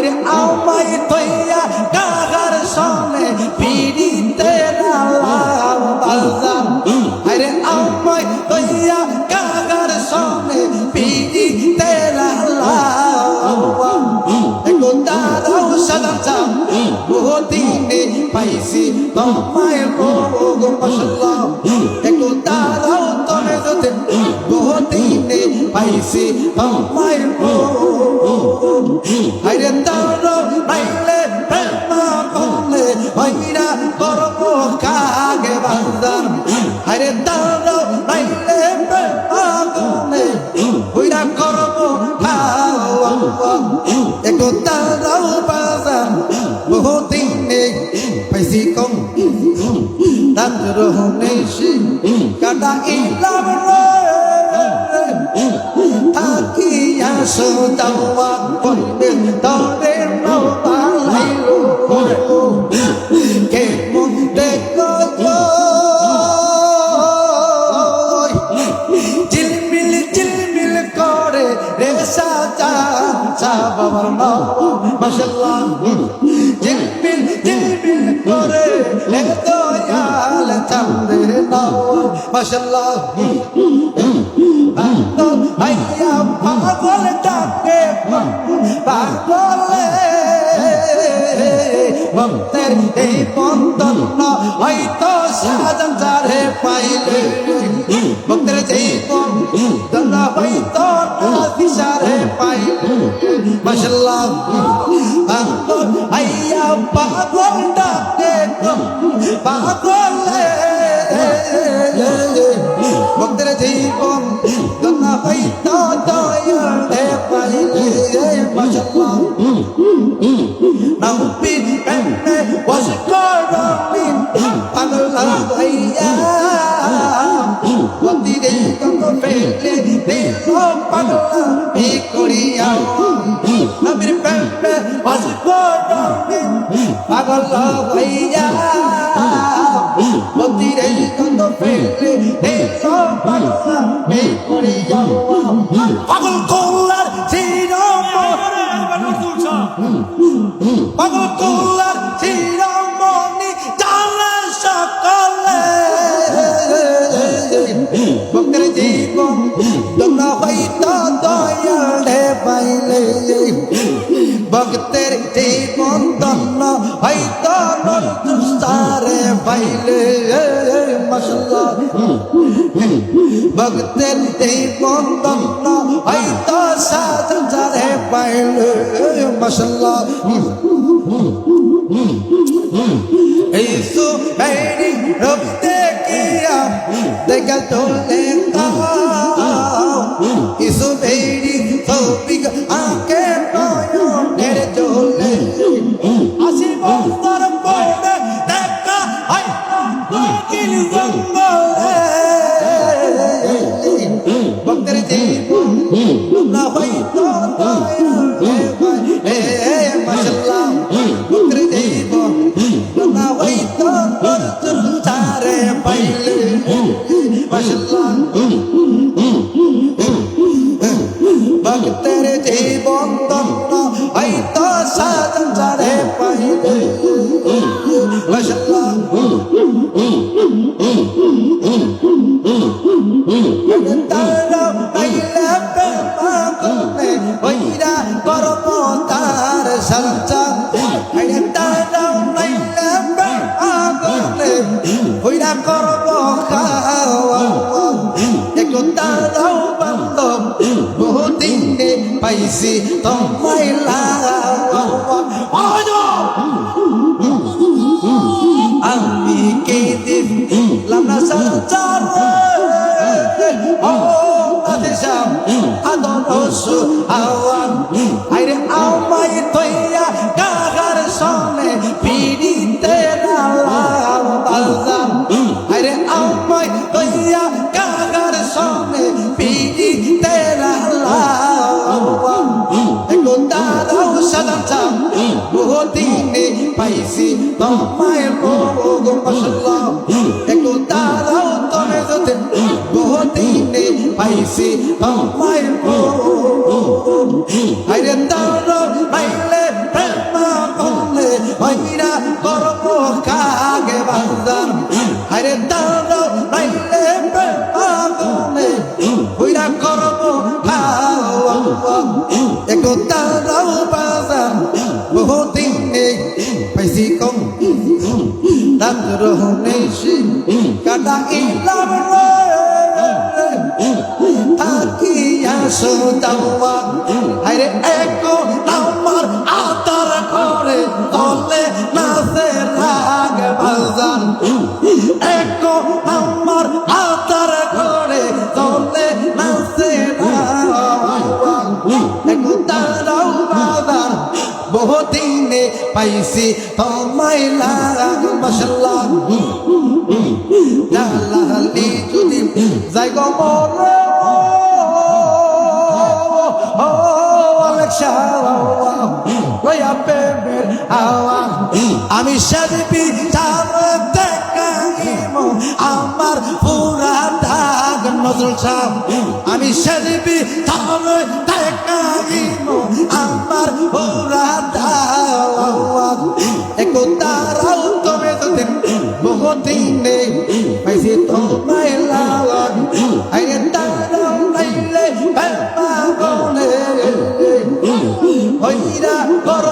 আরে আমায় তৈয়া কাহার সনে পিড়িতে নালাম বাজান আরে আমায় তৈয়া কাহার সনে পিড়িতে নালাম একটু দাঁড়াও সালাম চাম বহুদিনে পাইছি তোমায় লোক মাশাআল্লাহ একটু দাঁড়াও তবে যদি বহুদিনে পাইছি তোমায় লোক আরে দাঁড়াও নাইলে প্রেমা করলে হইরা করব কাগে বাজান আরে দাঁড়াও নাইলে প্রেমা করলে হইরা করব একটু দাঁড়াও বাজান বহুদিনে পাইছি কম দাঁড় নেছি কাটা ইলাম থাকিয়া সদাওয়া কইবে তরে নবালাইলো কে মন দেখো ঝিলমিল করে রে সাজা চা বাবার নাম মাশাআল্লাহ ঝিলমিল করে রে দয়াল চাঁদের নাম মাশাআল্লাহ আইয়া পাগল ডাকে পাগলে ভক্তের এই বন্ধন হয়তো সাজান যারে পাইলে ভক্তের এই বন্ধন হয়তো দিশারে পাইলে মাশাআল্লাহ আইয়া পাগল ডাকে পাগলে ভক্তের জীবন গনা হইতো দয়ালে পাইলে মাশাআল্লাহ নবী প্রেমে বশ করমিন পাগল হইয়া বন্দিরে কত ফেলে দিল পাগল বি করিয়া নবীর প্রেমে বশ করমিন পাগল হইয়া বন্দিরে কত ফেলে দিল পাগল বি করিয়া পাগল কোলার পাগল কোলার চিরমণি জানে সকলে ভক্তের জীবন তোমরা হইতো দয়ালে পাইলে ভক্তের জীবন ধন্য হইতো নরসারে পাইলে মাশাআল্লাহ ভক্তের জীবন ধন্য হইতো সাজারে পাইলে মাশাআল্লাহ এই সুবেরি রব দেখিয়া দেখা তোলে এই সুবেরি সবিক আকে নয়নের জলে আসি বন্দর পড়ে দেখা হয় কিল জঙ্গলে ভক্তের জীবন না হইতো দয়ালে মাশাআল্লাহ ভক্তের জীবন না হইতো নরসারে পাইলে মাশাআল্লাহ ভক্তের জীবন ধন্য হইতো সাজান যারে পাইলে মাশাআল্লাহ তারা পাইলে প্রেমা করলে হইরা করব তার সঞ্চার তারা পাইলে প্রেমা করলে হইরা করব খাওয়া একটু তারাও বান্ধব বহুদিনে পাইছি তোমায় আমি কে দিলাম না সঞ্চার আদরসু আওয়ান আইরে আমায় তৈয়া কাহার সনে পিড়িতে নালাম বাজান আইরে আমায় তৈয়া কাহার সনে পিড়িতে নালাম একটু দাঁড়াও সালাম চাম বহুদিনে পাইছি তোমায় লোক মাশাআল্লাহ একটু দাঁড়াও তবে যদি বহুদিনে পাইছি তোমায় আইরে দাঁড়াও নাইলে রাত্র নেশি কাটা ইলাম রে থাকিয়া সুদাওয়া হায়রে একো আমার আতার করে তলে নাচে রাগ বাজান একো আমার আতার করে তলে নাচে একো তারাও বাজান বহুদিনে পাইছি তোমায় লাগ মাশাআল্লাহ জালালি যদি যাই গো মরে ও আলেক্সা ওয়া প্রেমের হাওয়া আমি সাজবি তার দেখাইম আমার পুরা দাগ নজরুল সাহেব আমি সাজবি তার দেখাইম আমার পুরা দাগ একো তারাও তবে তোদের বহুদিনে পাইছি তোমায় লাগ আইরে তারাও নাইলে বাবা বলে হইরা করো